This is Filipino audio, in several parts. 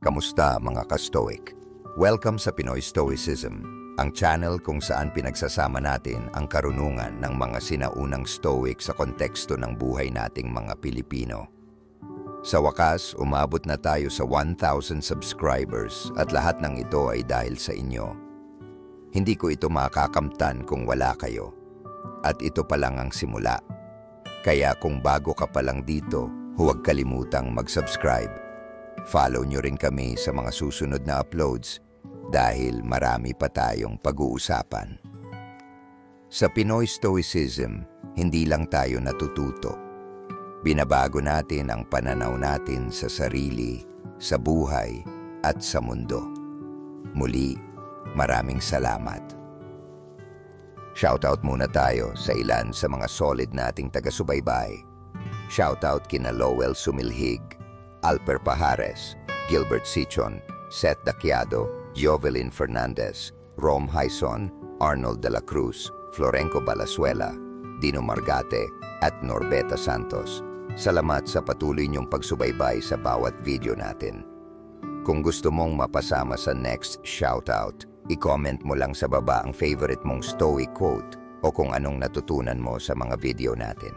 Kamusta mga ka-Stoic? Welcome sa Pinoy Stoicism, ang channel kung saan pinagsasama natin ang karunungan ng mga sinaunang Stoic sa konteksto ng buhay nating mga Pilipino. Sa wakas, umabot na tayo sa 1,000 subscribers at lahat ng ito ay dahil sa inyo. Hindi ko ito makakamtan kung wala kayo. At ito pa lang ang simula. Kaya kung bago ka pa lang dito, huwag kalimutang mag-subscribe. Follow nyo rin kami sa mga susunod na uploads dahil marami pa tayong pag-uusapan. Sa Pinoy Stoicism, hindi lang tayo natututo. Binabago natin ang pananaw natin sa sarili, sa buhay, at sa mundo. Muli, maraming salamat. Shoutout muna tayo sa ilan sa mga solid nating taga-subaybay. Shoutout kina Lowell Sumilhig, Alper Pajares, Gilbert Sichon, Seth Daquiado, Jovelyn Fernandez, Rom Haison, Arnold de la Cruz, Florenco Balasuela, Dino Margate, at Norbeta Santos. Salamat sa patuloy niyong pagsubaybay sa bawat video natin. Kung gusto mong mapasama sa next shoutout, i-comment mo lang sa baba ang favorite mong Stoic quote o kung anong natutunan mo sa mga video natin.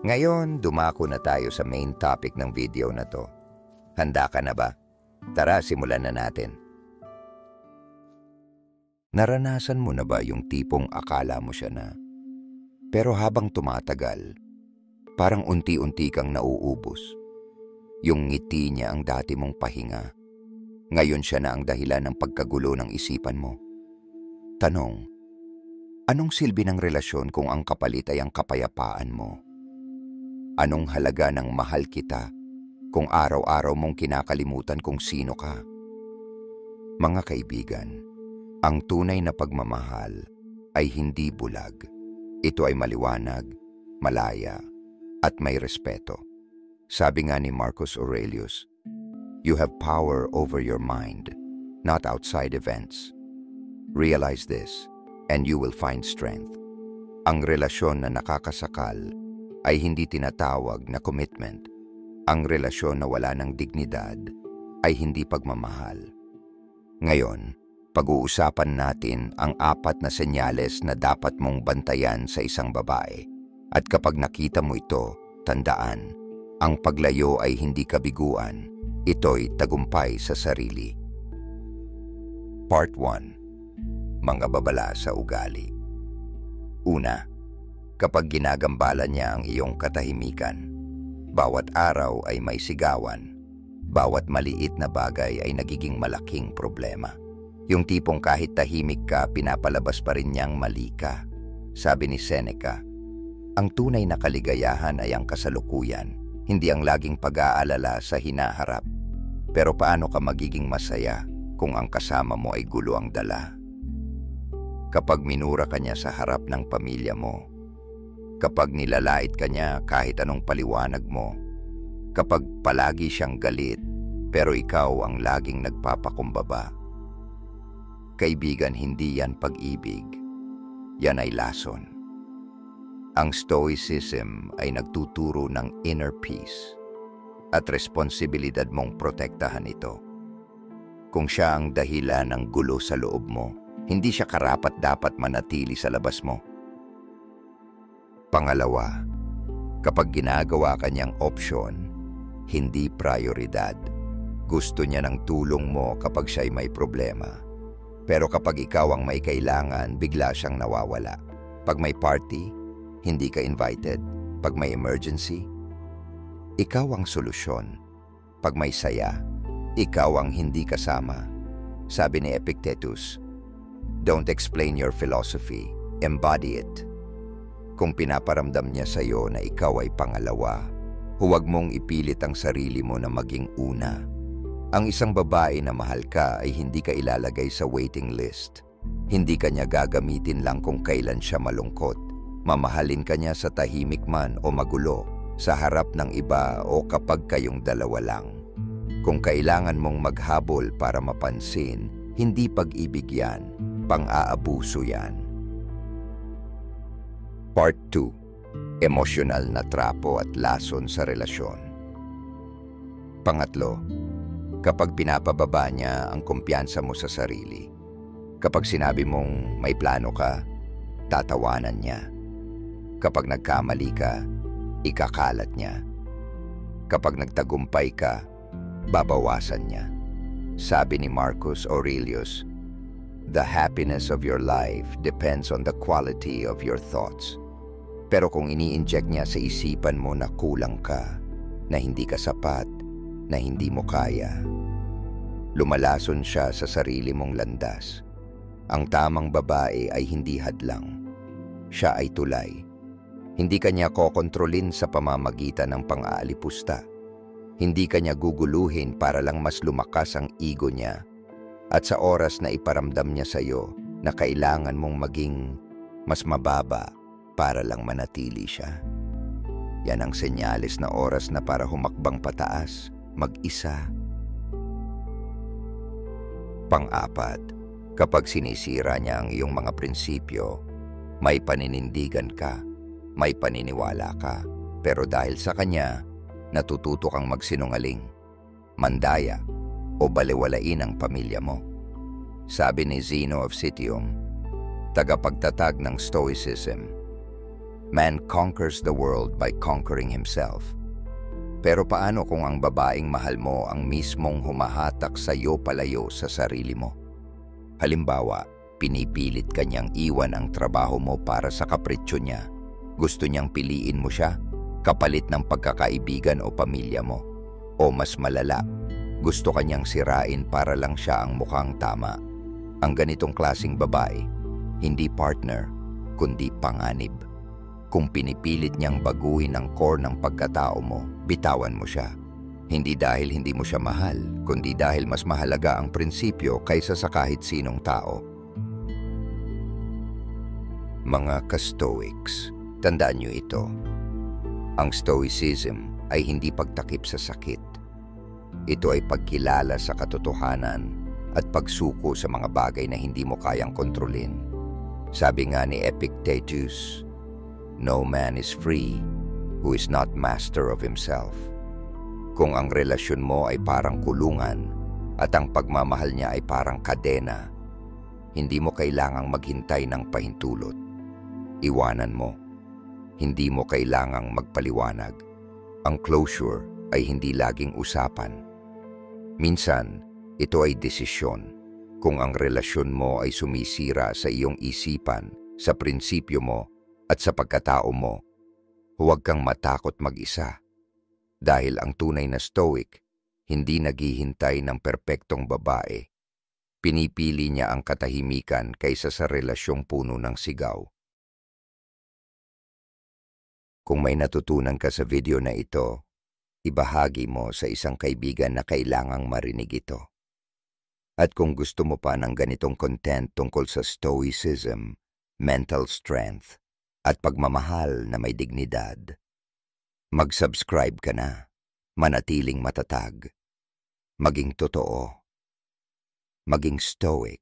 Ngayon, dumako na tayo sa main topic ng video na to. Handa ka na ba? Tara, simulan na natin. Naranasan mo na ba yung tipong akala mo siya na? Pero habang tumatagal, parang unti-unti kang nauubos. Yung ngiti niya ang dati mong pahinga. Ngayon siya na ang dahilan ng pagkagulo ng isipan mo. Tanong, anong silbi ng relasyon kung ang kapalit ay ang kapayapaan mo? Anong halaga ng mahal kita kung araw-araw mong kinakalimutan kung sino ka? Mga kaibigan, ang tunay na pagmamahal ay hindi bulag. Ito ay maliwanag, malaya, at may respeto. Sabi nga ni Marcus Aurelius, "You have power over your mind, not outside events. Realize this, and you will find strength." Ang relasyon na nakakasakal ay hindi tinatawag na commitment. Ang relasyon na wala ng dignidad ay hindi pagmamahal. Ngayon, pag-uusapan natin ang 4 na senyales na dapat mong bantayan sa isang babae. At kapag nakita mo ito, tandaan, ang paglayo ay hindi kabiguan, ito'y tagumpay sa sarili. Part 1. Mga babala sa ugali. Una, kapag ginagambala niya ang iyong katahimikan, bawat araw ay may sigawan, bawat maliit na bagay ay nagiging malaking problema. Yung tipong kahit tahimik ka, pinapalabas pa rin niyang mali ka. Sabi ni Seneca, ang tunay na kaligayahan ay ang kasalukuyan, hindi ang laging pag-aalala sa hinaharap. Pero paano ka magiging masaya kung ang kasama mo ay gulo ang dala? Kapag minura ka niya sa harap ng pamilya mo, kapag nilalait ka niya kahit anong paliwanag mo, kapag palagi siyang galit pero ikaw ang laging nagpapakumbaba. Kaibigan, hindi yan pag-ibig. Yan ay lason. Ang Stoicism ay nagtuturo ng inner peace at responsibilidad mong protektahan ito. Kung siya ang dahilan ng gulo sa loob mo, hindi siya karapat-dapat manatili sa labas mo. Pangalawa, kapag ginagawa ka niyang opsyon, hindi prioridad. Gusto niya ng tulong mo kapag siya'y may problema. Pero kapag ikaw ang may kailangan, bigla siyang nawawala. Pag may party, hindi ka invited. Pag may emergency, ikaw ang solusyon. Pag may saya, ikaw ang hindi kasama. Sabi ni Epictetus, "Don't explain your philosophy, embody it." Kung pinaparamdam niya sa iyo na ikaw ay pangalawa, huwag mong ipilit ang sarili mo na maging una. Ang isang babae na mahal ka ay hindi ka ilalagay sa waiting list. Hindi ka niya gagamitin lang kung kailan siya malungkot. Mamahalin ka niya sa tahimik man o magulo, sa harap ng iba o kapag kayong dalawa lang. Kung kailangan mong maghabol para mapansin, hindi pag-ibig yan, pang-aabuso yan. Part 2. Emosyonal na trapo at lason sa relasyon. Pangatlo, Kapag pinapababa niya ang kumpiyansa mo sa sarili. Kapag sinabi mong may plano ka, tatawanan niya. Kapag nagkamali ka, ikakalat niya. Kapag nagtagumpay ka, babawasan niya. Sabi ni Marcus Aurelius, "The happiness of your life depends on the quality of your thoughts." Pero kung ini-inject niya sa isipan mo na kulang ka, na hindi ka sapat, na hindi mo kaya, lumalason siya sa sarili mong landas. Ang tamang babae ay hindi hadlang. Siya ay tulay. Hindi kanya kokontrolin sa pamamagitan ng pang-aalipusta. Hindi kanya guguluhin para lang mas lumakas ang ego niya. At sa oras na iparamdam niya sa iyo na kailangan mong maging mas mababa para lang manatili siya. Yan ang senyales na oras na para humakbang pataas, mag-isa. Pang-apat, kapag sinisira niya ang iyong mga prinsipyo, may paninindigan ka, may paniniwala ka, pero dahil sa kanya, natututo kang magsinungaling, mandaya, o baliwalain ang pamilya mo. Sabi ni Zeno of Citium, tagapagtatag ng Stoicism, "Man conquers the world by conquering himself." Pero paano kung ang babaeng mahal mo ang mismong humahatak sa iyo palayo sa sarili mo? Halimbawa, pinipilit kanyang iwan ang trabaho mo para sa kapritsyo niya. Gusto niyang piliin mo siya, kapalit ng pagkakaibigan o pamilya mo. O mas malala, gusto kanyang sirain para lang siya ang mukhang tama. Ang ganitong klasing babae, hindi partner, kundi panganib. Kung pinipilit niyang baguhin ang core ng pagkatao mo, bitawan mo siya. Hindi dahil hindi mo siya mahal, kundi dahil mas mahalaga ang prinsipyo kaysa sa kahit sinong tao. Mga ka-Stoics, tandaan niyo ito. Ang Stoicism ay hindi pagtakip sa sakit. Ito ay pagkilala sa katotohanan at pagsuko sa mga bagay na hindi mo kayang kontrolin. Sabi nga ni Epictetus, "No man is free who is not master of himself." Kung ang relasyon mo ay parang kulungan at ang pagmamahal niya ay parang kadena, hindi mo kailangang maghintay ng pahintulot. Iwanan mo. Hindi mo kailangang magpaliwanag. Ang closure ay hindi laging usapan. Minsan, ito ay desisyon. Kung ang relasyon mo ay sumisira sa iyong isipan, sa prinsipyo mo, at sa pagkatao mo, huwag kang matakot mag-isa. Dahil ang tunay na Stoic, hindi naghihintay ng perpektong babae. Pinipili niya ang katahimikan kaysa sa relasyong puno ng sigaw. Kung may natutunan ka sa video na ito, ibahagi mo sa isang kaibigan na kailangang marinig ito. At kung gusto mo pa ng ganitong content tungkol sa Stoicism, mental strength, at pagmamahal na may dignidad, mag-subscribe ka na, manatiling matatag, maging totoo, maging stoic,